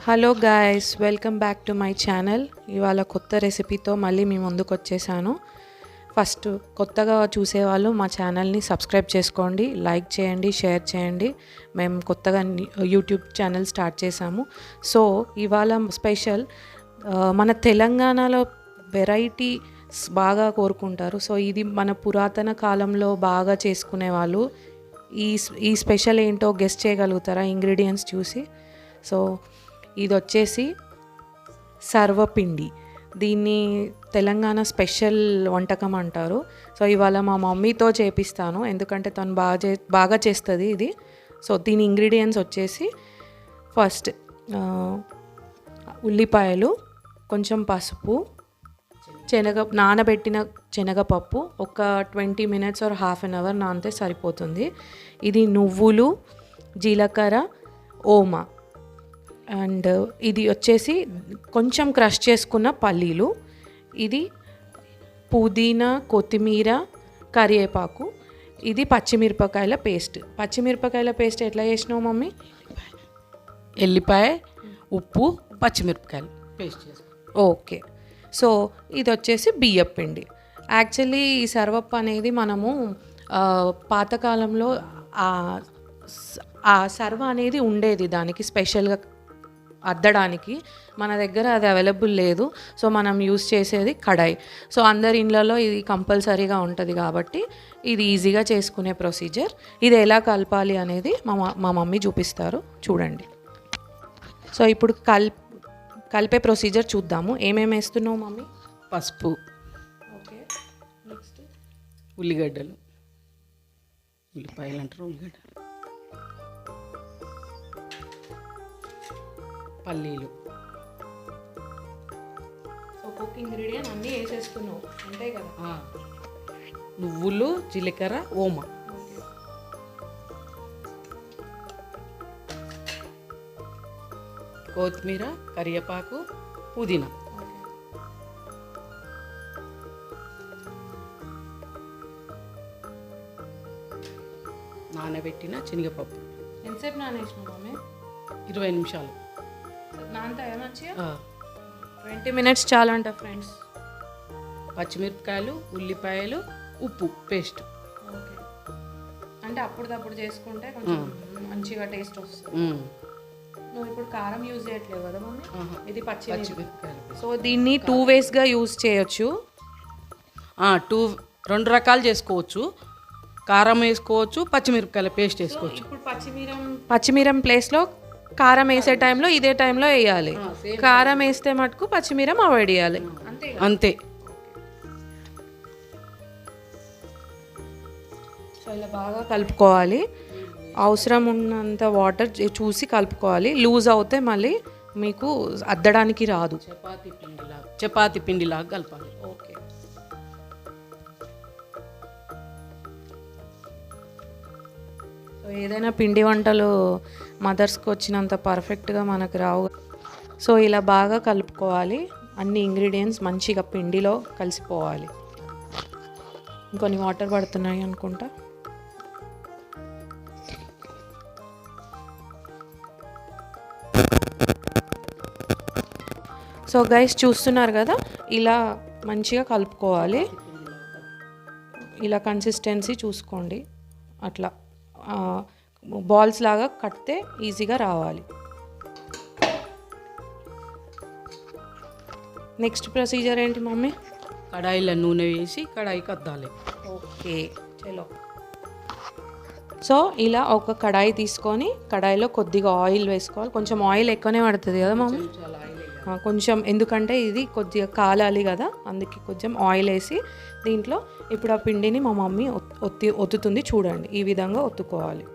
Hello guys, welcome back to my channel. ఇవాళ కొత్త రెసిపీతో మళ్ళీ మీ ముందుకు వచ్చేసాను. ఫస్ట్ కొత్తగా చూసేవాళ్ళు మా ఛానల్ని సబ్స్క్రైబ్ చేసుకోండి, లైక్ చేయండి, షేర్ చేయండి. మేము కొత్తగా యూట్యూబ్ ఛానల్ స్టార్ట్ చేసాము. సో ఇవాళ స్పెషల్ మన తెలంగాణలో వెరైటీస్ బాగా కోరుకుంటారు. సో ఇది మన పురాతన కాలంలో బాగా చేసుకునేవాళ్ళు. ఈ స్పెషల్ ఏంటో గెస్ట్ చేయగలుగుతారా ఇంగ్రీడియంట్స్ చూసి? సో ఇది వచ్చేసి సర్వపిండి. దీన్ని తెలంగాణ స్పెషల్ వంటకం అంటారు. సో ఇవాళ మా మమ్మీతో చేపిస్తాను, ఎందుకంటే తను బాగా చేస్తుంది ఇది. సో దీని ఇంగ్రీడియంట్స్ వచ్చేసి ఫస్ట్ ఉల్లిపాయలు, కొంచెం పసుపు, నానబెట్టిన శనగపప్పు ఒక 20 minutes or half an hour నానితే సరిపోతుంది. ఇది నువ్వులు, జీలకర్ర, ఓమా, అండ్ ఇది వచ్చేసి కొంచెం క్రష్ చేసుకున్న పల్లీలు, ఇది పుదీనా, కొత్తిమీర, కరివేపాకు, ఇది పచ్చిమిరపకాయల పేస్ట్. పచ్చిమిరపకాయల పేస్ట్ ఎట్లా చేసినావు మమ్మీ? ఎల్లిపాయ, ఉప్పు, పచ్చిమిరపకాయలు పేస్ట్ చేసి. ఓకే. సో ఇది వచ్చేసి బియ్యం పిండి. యాక్చువల్లీ ఈ సర్వప్ప అనేది మనము పాతకాలంలో ఆ సర్వ అనేది ఉండేది దానికి స్పెషల్గా అద్దడానికి. మన దగ్గర అది అవైలబుల్ లేదు. సో మనం యూస్ చేసేది కడాయి. సో అందరి ఇళ్ళలో ఇది కంపల్సరీగా ఉంటుంది కాబట్టి ఇది ఈజీగా చేసుకునే ప్రొసీజర్. ఇది ఎలా కలపాలి అనేది మా మమ్మీ చూపిస్తారు, చూడండి. సో ఇప్పుడు కలిపే ప్రొసీజర్ చూద్దాము. ఏమేమి వేస్తున్నావు మమ్మీ? పసుపు, ఓకే, నెక్స్ట్ ఉల్లిగడ్డలు, ఉల్లిపాయలు అంటారు, ఉల్లిగడ్డలు, పల్లీలు. సో కుక్ ఇంగ్రీడియంట్ అన్నీ వేసేస్తున్నావు అంతే కదా? నువ్వులు, జీలకర్ర, ఓమ, కొత్తిమీర, కరివేపాకు, పుదీనా. నానబెట్టిన శనగపప్పు. ఎంతసేపు నానేసినావు మమ్మీ? 20 నిమిషాలు. నాంతా ఏమొచ్చా? 20 minutes చాలంట ఫ్రెండ్స్. పచ్చిమిరపకాయలు, ఉల్లిపాయలు, ఉప్పు పేస్ట్. ఓకే, అంటే అప్పుడప్పుడు చేసుకుంటే కొంచెం మంచిగా టేస్ట్ వస్తుంది. నువ్వు ఇప్పుడు కారం యూజ్ చేయట్లేవు కదా మమ్మీ? ఇది పచ్చిమిరపకాయలు. సో దీన్ని 2 waysగా యూజ్ చేయొచ్చు. 2 రకాలు చేసుకోవచ్చు. కారం వేసుకోవచ్చు, పచ్చిమిరపకాయల పేస్ట్ వేసుకోవచ్చు. ఇప్పుడు పచ్చిమిరం ప్లేస్లో కారం వేసే టైంలో ఇదే టైంలో వేయాలి. కారం వేస్తే మటుకు పచ్చిమిరం అవాయిడ్ చేయాలి, అంతే. సో ఇలా బాగా కలుపుకోవాలి. అవసరం ఉన్నంత వాటర్ చూసి కలుపుకోవాలి. లూజ్ అవుతే మళ్ళీ మీకు అద్దడానికి రాదు. చపాతీ పిండిలాగా కలపాలి. ఓకే. సో ఏదైనా పిండి వంటలు మదర్స్కి వచ్చినంత పర్ఫెక్ట్గా మనకు రావు. సో ఇలా బాగా కలుపుకోవాలి. అన్ని ఇంగ్రీడియంట్స్ మంచిగా పిండిలో కలిసిపోవాలి. ఇంకొన్ని వాటర్ పడుతున్నాయి అనుకుంటా. సో గైస్ చూస్తున్నారు కదా, ఇలా మంచిగా కలుపుకోవాలి. ఇలా కన్సిస్టెన్సీ చూసుకోండి. అట్లా బాల్స్ లాగా కడితే ఈజీగా రావాలి. నెక్స్ట్ ప్రొసీజర్ ఏంటి మమ్మీ? కడాయిలో నూనె వేసి కడాయికి అద్దాలి. ఓకే, చలో. సో ఇలా ఒక కడాయి తీసుకొని కడాయిలో కొద్దిగా ఆయిల్ వేసుకోవాలి. కొంచెం ఆయిల్ ఎక్కువనే పడుతుంది కదా మమ్మీ? కొంచెం, ఎందుకంటే ఇది కొద్దిగా కాలాలి కదా, అందుకే కొంచెం ఆయిల్ వేసి దీంట్లో ఇప్పుడు ఆ పిండిని మా మమ్మీ ఒత్తుతుంది చూడండి. ఈ విధంగా ఒత్తుకోవాలి.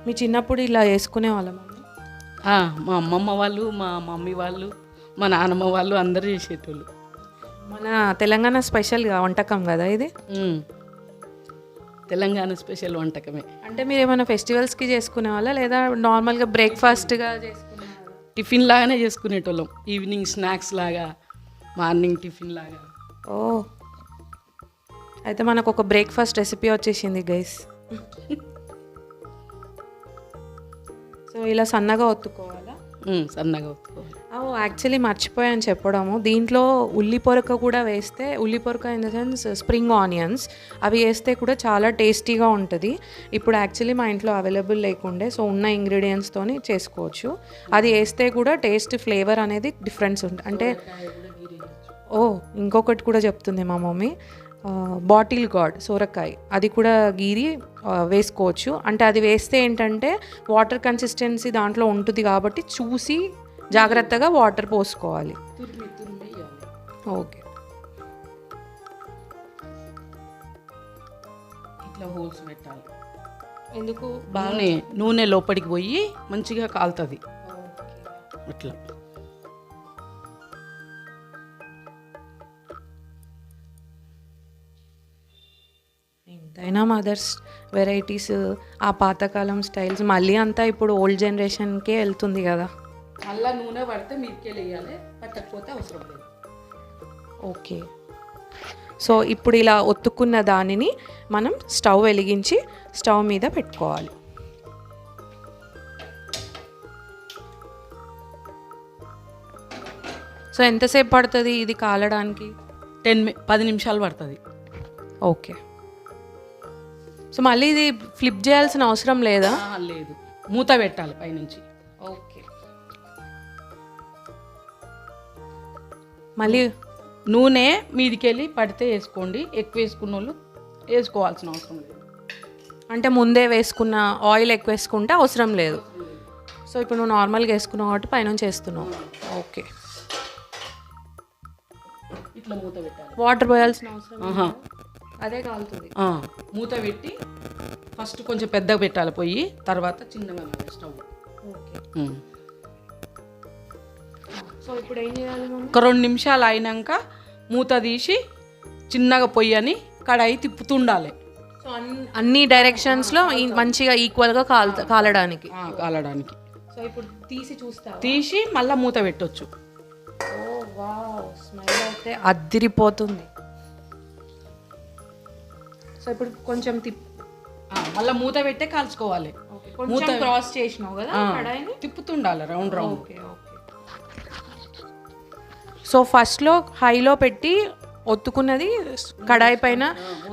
మీ చిన్నప్పుడు ఇలా వేసుకునే వాళ్ళ మమ్మీ? మా అమ్మమ్మ వాళ్ళు, మా మమ్మీ వాళ్ళు, మా నాన్నమ్మ వాళ్ళు అందరూ చేసేటోళ్ళు. మన తెలంగాణ స్పెషల్గా వంటకం కదా ఇది. తెలంగాణ స్పెషల్ వంటకమే. అంటే మీరు ఏమైనా ఫెస్టివల్స్కి చేసుకునే వాళ్ళ, లేదా నార్మల్గా బ్రేక్ఫాస్ట్గా చేసుకునే వాళ్ళ? టిఫిన్ లాగానే చేసుకునేటోళ్ళం. ఈవినింగ్ స్నాక్స్ లాగా, మార్నింగ్ టిఫిన్ లాగా. అయితే మనకు ఒక బ్రేక్ఫాస్ట్ రెసిపీ వచ్చేసింది గైస్. సో ఇలా సన్నగా ఒత్తుకోవాలా? సన్నగా ఒత్తుకోవాలి. యాక్చువల్లీ మర్చిపోయాను చెప్పడము, దీంట్లో ఉల్లి పొరక కూడా వేస్తే, ఉల్లి పొరక in the sense spring onions, అవి వేస్తే కూడా చాలా టేస్టీగా ఉంటుంది. ఇప్పుడు యాక్చువల్లీ మా ఇంట్లో అవైలబుల్ లేకుండే, సో ఉన్న ఇంగ్రీడియంట్స్తోని చేసుకోవచ్చు. అది వేస్తే కూడా టేస్ట్ ఫ్లేవర్ అనేది డిఫరెన్స్ ఉంటుంది. అంటే ఇంకొకటి కూడా చెప్తుంది మా మమ్మీ, బాటిల్ గార్డ్ సోరకాయ, అది కూడా గీరి వేసుకోవచ్చు. అంటే అది వేస్తే ఏంటంటే వాటర్ కన్సిస్టెన్సీ దాంట్లో ఉంటుంది కాబట్టి చూసి జాగ్రత్తగా వాటర్ పోసుకోవాలి. ఓకే. ఇట్లా హోల్స్ పెట్టాలి. ఎందుకు? నూనె లోపలికి పోయి మంచిగా కాలుతుంది అట్లా. ఎంతైనా మదర్స్ వెరైటీస్, ఆ పాతకాలం స్టైల్స్ మళ్ళీ అంతా ఇప్పుడు ఓల్డ్ జనరేషన్కే వెళ్తుంది కదా. మళ్ళీ నూనె పడితే మీదకెళ్ళి వేయాలి, పట్టకపోతే అవసరం లేదు. ఓకే. సో ఇప్పుడు ఇలా ఒత్తుకున్న దానిని మనం స్టవ్ వెలిగించి స్టవ్ మీద పెట్టుకోవాలి. సో ఎంతసేపు పడుతుంది ఇది కాలడానికి? 10 నిమిషాలు పడుతుంది. ఓకే. సో మళ్ళీ ఇది ఫ్లిప్ చేయాల్సిన అవసరం లేదా? లేదు, మూత పెట్టాలి పైనుంచి. ఓకే. మళ్ళీ నూనె మీదికెళ్ళి పడితే వేసుకోండి, ఎక్కువ వేసుకున్న వాళ్ళు వేసుకోవాల్సిన అవసరం లేదు. అంటే ముందే వేసుకున్న ఆయిల్ ఎక్కువ వేసుకుంటే అవసరం లేదు. సో ఇప్పుడు నువ్వు నార్మల్గా వేసుకున్నావు కాబట్టి పైనుంచి వేస్తున్నావు. ఓకే. ఇట్లా మూత పెట్టాలి. వాటర్ పోయాల్సిన అవసరం అదే కాలుతుంది. మూత పెట్టి ఫస్ట్ కొంచెం పెద్దగా పెట్టాలి పొయ్యి, తర్వాత చిన్నగా స్టవ్. ఓకే. సో ఇప్పుడు ఏం చేయాలి? ఒక 2 నిమిషాలు అయినాక మూత తీసి చిన్నగా పొయ్యని కడాయి తిప్పుతుండాలి. సో అన్ని డైరెక్షన్స్లో మంచిగా ఈక్వల్గా కాలడానికి. సో ఇప్పుడు తీసి చూస్తా, తీసి మళ్ళీ మూత పెట్టొచ్చు. ఓ వావ్, స్మెల్ అయితే అద్దిరిపోతుంది. సో ఇప్పుడు కొంచెం మళ్ళీ మూత పెట్టే కాల్చుకోవాలి. మూత క్రాస్ చేసినావు కదా కడాయిని, తిప్పుతుండాలి రౌండ్ రౌండ్. ఓకే. సో ఫస్ట్లో హైలో పెట్టి ఒత్తుకున్నది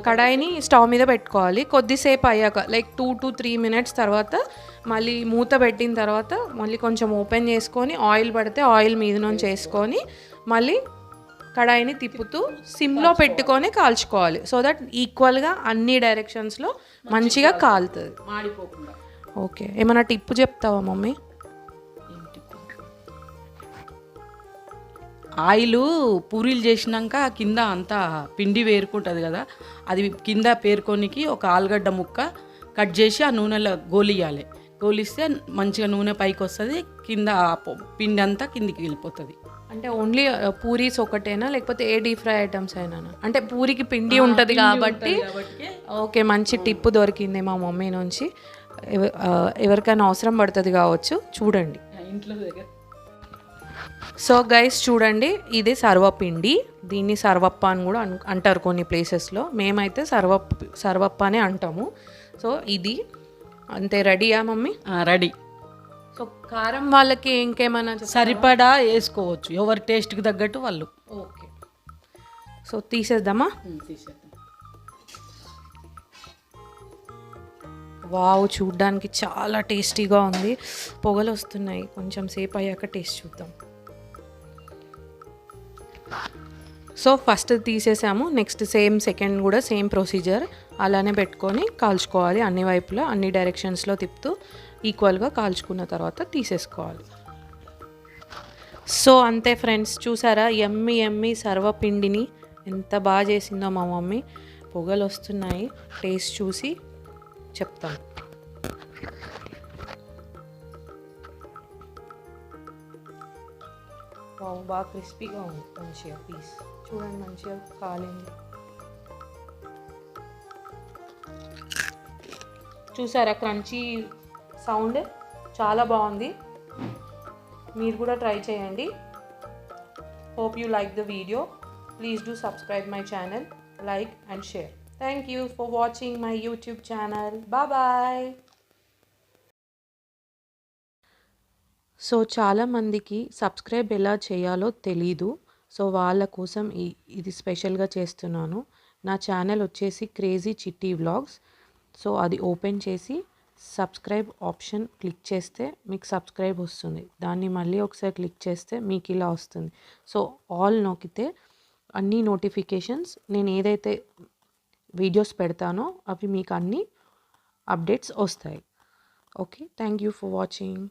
కడాయిని స్టవ్ మీద పెట్టుకోవాలి. కొద్దిసేపు అయ్యాక లైక్ 2 to 3 minutes తర్వాత మళ్ళీ మూత పెట్టిన తర్వాత మళ్ళీ కొంచెం ఓపెన్ చేసుకొని ఆయిల్ పడితే ఆయిల్ మీద నుంచి వేసుకొని మళ్ళీ కడాయిని తిప్పుతూ సిమ్లో పెట్టుకొని కాల్చుకోవాలి. సో దట్ ఈక్వల్గా అన్ని డైరెక్షన్స్లో మంచిగా కాలుతుంది, మాడిపోకుండా. ఓకే. ఏమైనా టిప్పు చెప్తావా మమ్మీ? ఆయిల్ పూరీలు చేసినాక కింద అంతా పిండి వేరుకుంటుంది కదా, అది కింద పేరుకోనికి ఒక ఆలుగడ్డ ముక్క కట్ చేసి ఆ నూనెలో గోలియాలి. గోలిస్తే మంచిగా నూనె పైకి వస్తుంది, కింద పిండి అంతా కిందికి వెళ్ళిపోతుంది. అంటే ఓన్లీ పూరీస్ ఒకటేనా లేకపోతే ఏ డీప్ ఫ్రై ఐటమ్స్ అయినా? అంటే పూరికి పిండి ఉంటుంది కాబట్టి. ఓకే, మంచి టిప్పు దొరికింది మా మమ్మీ నుంచి. ఎవరికైనా అవసరం పడుతుంది కావచ్చు, చూడండి ఇంట్లో దగ్గర. సో గైస్ చూడండి, ఇది సర్వపిండి, దీన్ని సర్వప్ప అని కూడా అంటారు కొన్ని ప్లేసెస్లో. మేమైతే సర్వప్ప అనే అంటాము. సో ఇది అంతే. రెడీయా మమ్మీ? రెడీ. సో కారం వాళ్ళకి ఇంకేమైనా సరిపడా వేసుకోవచ్చు, ఎవరి టేస్ట్కి తగ్గట్టు వాళ్ళు. ఓకే. సో తీసేద్దామా? తీసేద్దాం. వావ్, చూడ్డానికి చాలా టేస్టీగా ఉంది. పొగలు వస్తున్నాయి. కొంచెం సేపు అయ్యాక టేస్ట్ చూద్దాం. సో ఫస్ట్ తీసేసాము. నెక్స్ట్ సెకండ్ కూడా సేమ్ ప్రొసీజర్ అలానే పెట్టుకొని కాల్చుకోవాలి. అన్ని వైపులా అన్ని డైరెక్షన్స్లో తిప్పుతూ ఈక్వల్గా కాల్చుకున్న తర్వాత తీసేసుకోవాలి. సో అంతే ఫ్రెండ్స్, చూసారా ఎమ్మి సర్వపిండిని ఎంత బాగా చేసిందో మా మమ్మీ. పొగలు వస్తున్నాయి, టేస్ట్ చూసి చెప్తాం. బాగా క్రిస్పీగా ఉంది, మంచిగా పీస్ చూడండి, మంచిగా కాలింది. చూసారా క్రంచీ సౌండ్, చాలా బాగుంది. మీరు కూడా ట్రై చేయండి. Hope you like the video. Please do subscribe my channel, like and share. Thank you for watching my YouTube channel. Bye bye. So చాలామందికి సబ్స్క్రైబ్ ఎలా చేయాలో తెలీదు. సో వాళ్ళ కోసం ఇది స్పెషల్‌గా చేస్తున్నాను. నా ఛానల్ వచ్చేసి క్రేజీ చిట్టి వ్లాగ్స్. సో అది ఓపెన్ చేసి సబ్స్క్రైబ్ ఆప్షన్ క్లిక్ చేస్తే మీకు సబ్స్క్రైబ్ వస్తుంది. దాన్ని మళ్ళీ ఒకసారి క్లిక్ చేస్తే మీకు ఇలా వస్తుంది. సో ఆల్ నొక్కితే అన్ని నోటిఫికేషన్స్ నేను ఏదైతే వీడియోస్ పెడతానో అవి మీకు అన్నీ అప్డేట్స్ వస్తాయి. Okay. Thank you for watching.